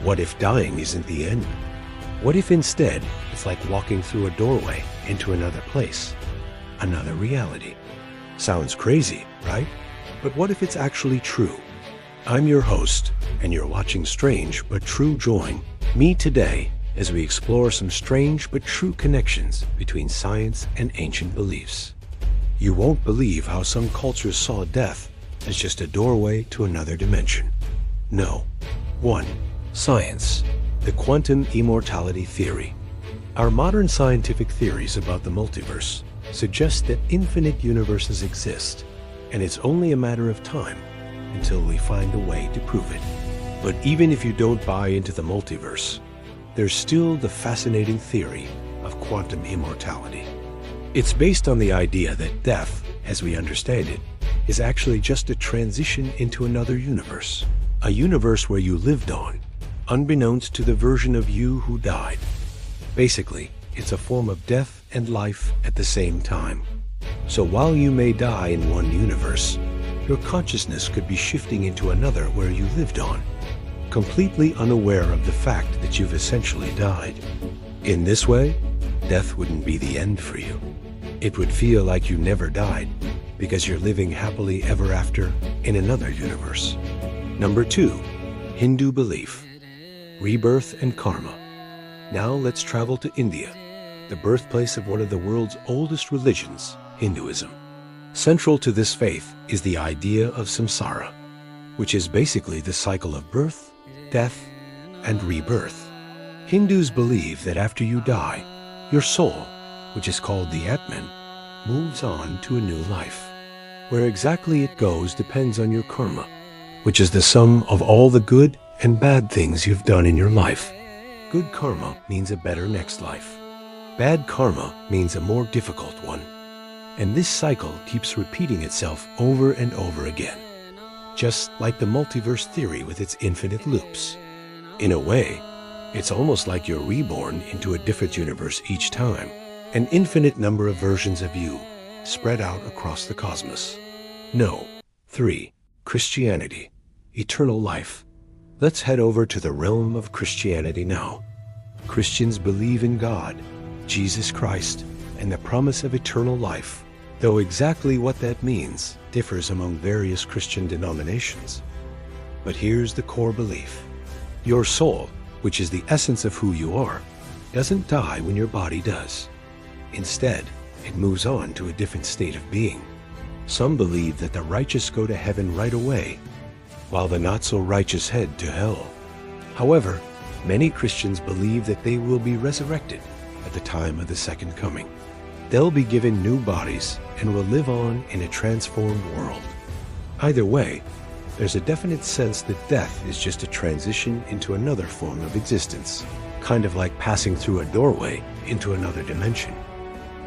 what if dying isn't the end? What if instead it's like walking through a doorway into another place, another reality? Sounds crazy, right? But what if it's actually true? I'm your host, and you're watching Strange But True. Join me today as we explore some strange but true connections between science and ancient beliefs. You won't believe how some cultures saw death as just a doorway to another dimension. No. 1. Science. The quantum immortality theory. Our modern scientific theories about the multiverse suggest that infinite universes exist, and it's only a matter of time until we find a way to prove it. But even if you don't buy into the multiverse, there's still the fascinating theory of quantum immortality. It's based on the idea that death, as we understand it, is actually just a transition into another universe. A universe where you lived on, unbeknownst to the version of you who died. Basically, it's a form of death and life at the same time. So while you may die in one universe, your consciousness could be shifting into another where you lived on, completely unaware of the fact that you've essentially died. In this way, death wouldn't be the end for you. It would feel like you never died because you're living happily ever after in another universe. Number 2, Hindu belief, rebirth and karma. Now let's travel to India, the birthplace of one of the world's oldest religions, Hinduism. Central to this faith is the idea of samsara, which is basically the cycle of birth, death, and rebirth. Hindus believe that after you die, your soul, which is called the Atman, moves on to a new life. Where exactly it goes depends on your karma, which is the sum of all the good and bad things you've done in your life. Good karma means a better next life. Bad karma means a more difficult one. And this cycle keeps repeating itself over and over again, just like the multiverse theory with its infinite loops. In a way, it's almost like you're reborn into a different universe each time, an infinite number of versions of you spread out across the cosmos. No. 3. Christianity, eternal life. Let's head over to the realm of Christianity now. Christians believe in God, Jesus Christ, and the promise of eternal life, though exactly what that means differs among various Christian denominations. But here's the core belief. Your soul, which is the essence of who you are, doesn't die when your body does. Instead, it moves on to a different state of being. Some believe that the righteous go to heaven right away, while the not-so-righteous head to hell. However, many Christians believe that they will be resurrected at the time of the second coming. They'll be given new bodies and will live on in a transformed world. Either way, there's a definite sense that death is just a transition into another form of existence, kind of like passing through a doorway into another dimension.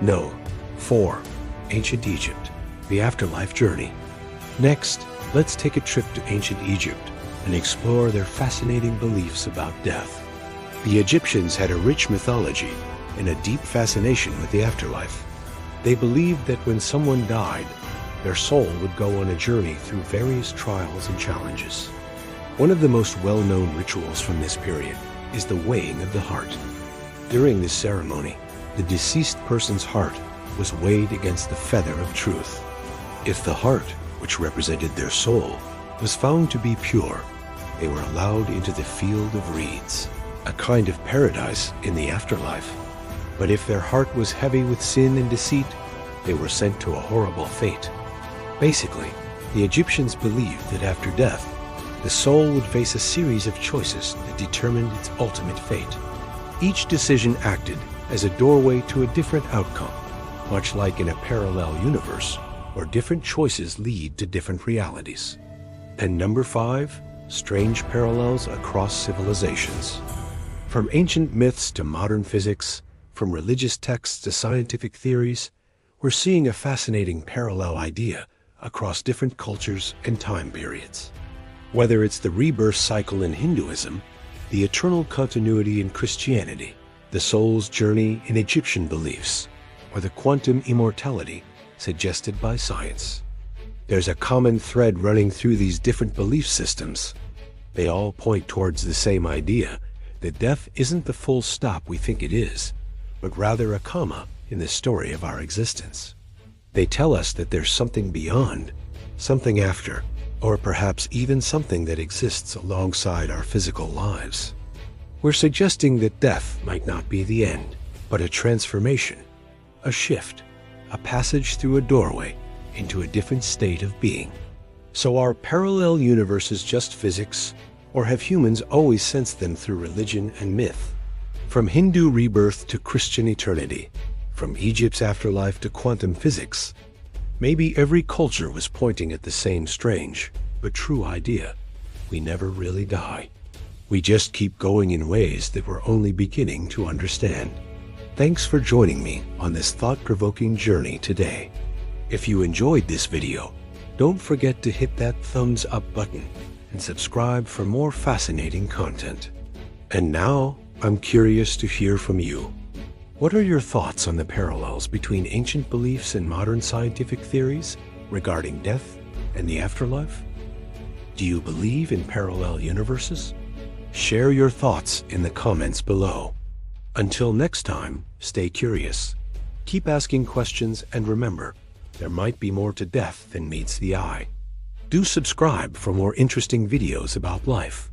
No. 4. Ancient Egypt, the afterlife journey. Next, let's take a trip to ancient Egypt and explore their fascinating beliefs about death. The Egyptians had a rich mythology and a deep fascination with the afterlife. They believed that when someone died, their soul would go on a journey through various trials and challenges. One of the most well-known rituals from this period is the weighing of the heart. During this ceremony, the deceased person's heart was weighed against the feather of truth. If the heart, which represented their soul, was found to be pure, they were allowed into the field of reeds, a kind of paradise in the afterlife. But if their heart was heavy with sin and deceit, they were sent to a horrible fate. Basically, the Egyptians believed that after death, the soul would face a series of choices that determined its ultimate fate. Each decision acted as a doorway to a different outcome, much like in a parallel universe where different choices lead to different realities. And number 5, strange parallels across civilizations. From ancient myths to modern physics, from religious texts to scientific theories, we're seeing a fascinating parallel idea across different cultures and time periods. Whether it's the rebirth cycle in Hinduism, the eternal continuity in Christianity, the soul's journey in Egyptian beliefs, or the quantum immortality suggested by science. There's a common thread running through these different belief systems. They all point towards the same idea, that death isn't the full stop we think it is, but rather a comma in the story of our existence. They tell us that there's something beyond, something after, or perhaps even something that exists alongside our physical lives. We're suggesting that death might not be the end, but a transformation, a shift, a passage through a doorway into a different state of being. So are parallel universes just physics, or have humans always sensed them through religion and myth? From Hindu rebirth to Christian eternity, from Egypt's afterlife to quantum physics, maybe every culture was pointing at the same strange but true idea. We never really die. We just keep going in ways that we're only beginning to understand. Thanks for joining me on this thought-provoking journey today. If you enjoyed this video, don't forget to hit that thumbs up button and subscribe for more fascinating content. And now, I'm curious to hear from you. What are your thoughts on the parallels between ancient beliefs and modern scientific theories regarding death and the afterlife? Do you believe in parallel universes? Share your thoughts in the comments below. Until next time, stay curious. Keep asking questions, and remember, there might be more to death than meets the eye. Do subscribe for more interesting videos about life.